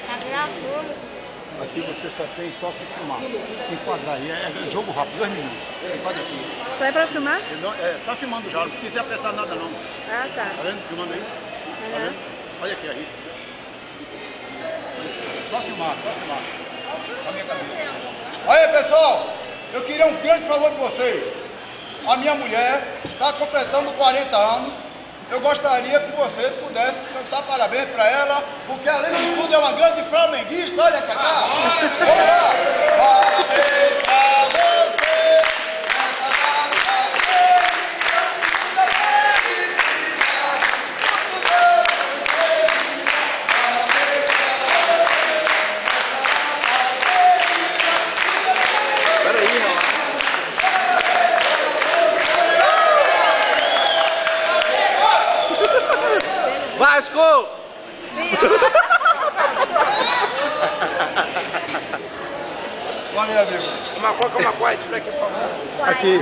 Tá gravando. Aqui você só tem só que filmar. Enquadrar aí. É jogo rápido, 2 minutos. Enquadra aqui. Só é pra filmar? Tá filmando já, não precisa apertar nada não. Ah, tá. Tá vendo? Filmando aí? Tá vendo? Olha aqui a Rita. Só filmar, só filmar. Na minha cabeça. Aí, pessoal, eu queria um grande favor de vocês. A minha mulher está completando 40 anos. Eu gostaria que vocês pudessem cantar parabéns para ela, porque além de tudo é uma grande flamenguista. Olha pra cá. Vamos lá. Parabéns pra você. Vasco! Valeu, amigo. Uma coca, tira aqui, por favor. Aqui.